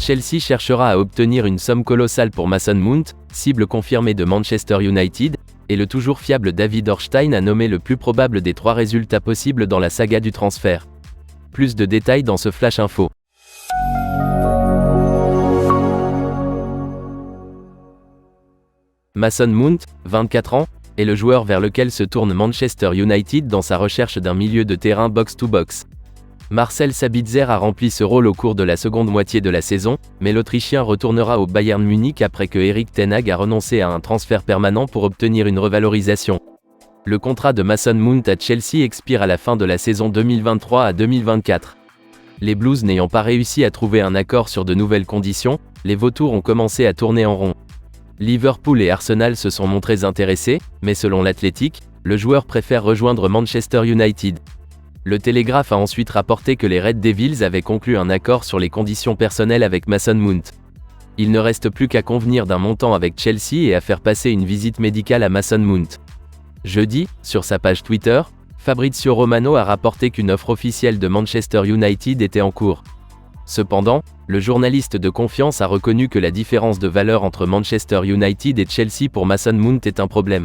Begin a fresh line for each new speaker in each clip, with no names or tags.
Chelsea cherchera à obtenir une somme colossale pour Mason Mount, cible confirmée de Manchester United, et le toujours fiable David Ornstein a nommé le plus probable des 3 résultats possibles dans la saga du transfert. Plus de détails dans ce Flash Info. Mason Mount, 24 ans, est le joueur vers lequel se tourne Manchester United dans sa recherche d'un milieu de terrain box-to-box. Marcel Sabitzer a rempli ce rôle au cours de la seconde moitié de la saison, mais l'Autrichien retournera au Bayern Munich après que Erik ten Hag a renoncé à un transfert permanent pour obtenir une revalorisation. Le contrat de Mason Mount à Chelsea expire à la fin de la saison 2023 à 2024. Les Blues n'ayant pas réussi à trouver un accord sur de nouvelles conditions, les vautours ont commencé à tourner en rond. Liverpool et Arsenal se sont montrés intéressés, mais selon l'Athletic, le joueur préfère rejoindre Manchester United. Le Télégraphe a ensuite rapporté que les Red Devils avaient conclu un accord sur les conditions personnelles avec Mason Mount. Il ne reste plus qu'à convenir d'un montant avec Chelsea et à faire passer une visite médicale à Mason Mount. Jeudi, sur sa page Twitter, Fabrizio Romano a rapporté qu'une offre officielle de Manchester United était en cours. Cependant, le journaliste de confiance a reconnu que la différence de valeur entre Manchester United et Chelsea pour Mason Mount est un problème.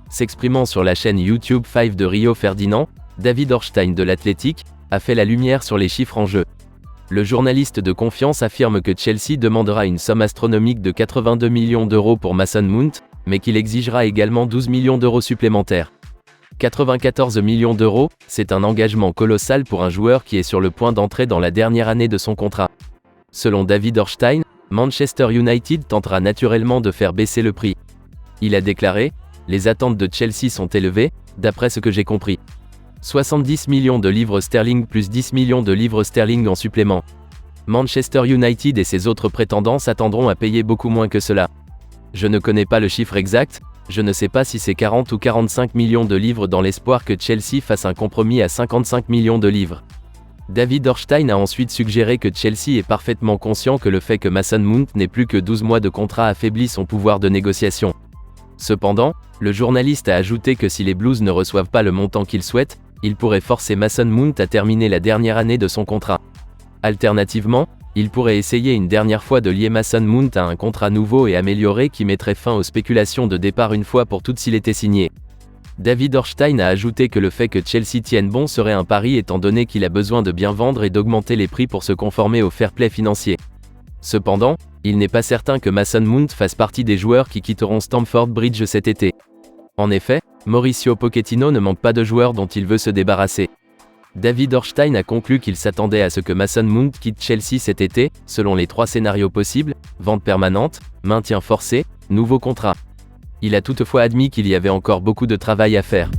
S'exprimant sur la chaîne YouTube 5 de Rio Ferdinand, David Ornstein de l'Athletic a fait la lumière sur les chiffres en jeu. Le journaliste de confiance affirme que Chelsea demandera une somme astronomique de 82 millions d'euros pour Mason Mount, mais qu'il exigera également 12 millions d'euros supplémentaires. 94 millions d'euros, c'est un engagement colossal pour un joueur qui est sur le point d'entrer dans la dernière année de son contrat. Selon David Ornstein, Manchester United tentera naturellement de faire baisser le prix. Il a déclaré « Les attentes de Chelsea sont élevées, d'après ce que j'ai compris. 70 millions de livres sterling plus 10 millions de livres sterling en supplément. Manchester United et ses autres prétendants s'attendront à payer beaucoup moins que cela. Je ne connais pas le chiffre exact, je ne sais pas si c'est 40 ou 45 millions de livres dans l'espoir que Chelsea fasse un compromis à 55 millions de livres. » David Ornstein a ensuite suggéré que Chelsea est parfaitement conscient que le fait que Mason Mount n'ait plus que 12 mois de contrat affaiblit son pouvoir de négociation. Cependant, le journaliste a ajouté que si les Blues ne reçoivent pas le montant qu'ils souhaitent, il pourrait forcer Mason Mount à terminer la dernière année de son contrat. Alternativement, il pourrait essayer une dernière fois de lier Mason Mount à un contrat nouveau et amélioré qui mettrait fin aux spéculations de départ une fois pour toutes s'il était signé. David Ornstein a ajouté que le fait que Chelsea tienne bon serait un pari étant donné qu'il a besoin de bien vendre et d'augmenter les prix pour se conformer au fair play financier. Cependant, il n'est pas certain que Mason Mount fasse partie des joueurs qui quitteront Stamford Bridge cet été. En effet, Mauricio Pochettino ne manque pas de joueurs dont il veut se débarrasser. David Ornstein a conclu qu'il s'attendait à ce que Mason Mount quitte Chelsea cet été, selon les 3 scénarios possibles, vente permanente, maintien forcé, nouveau contrat. Il a toutefois admis qu'il y avait encore beaucoup de travail à faire.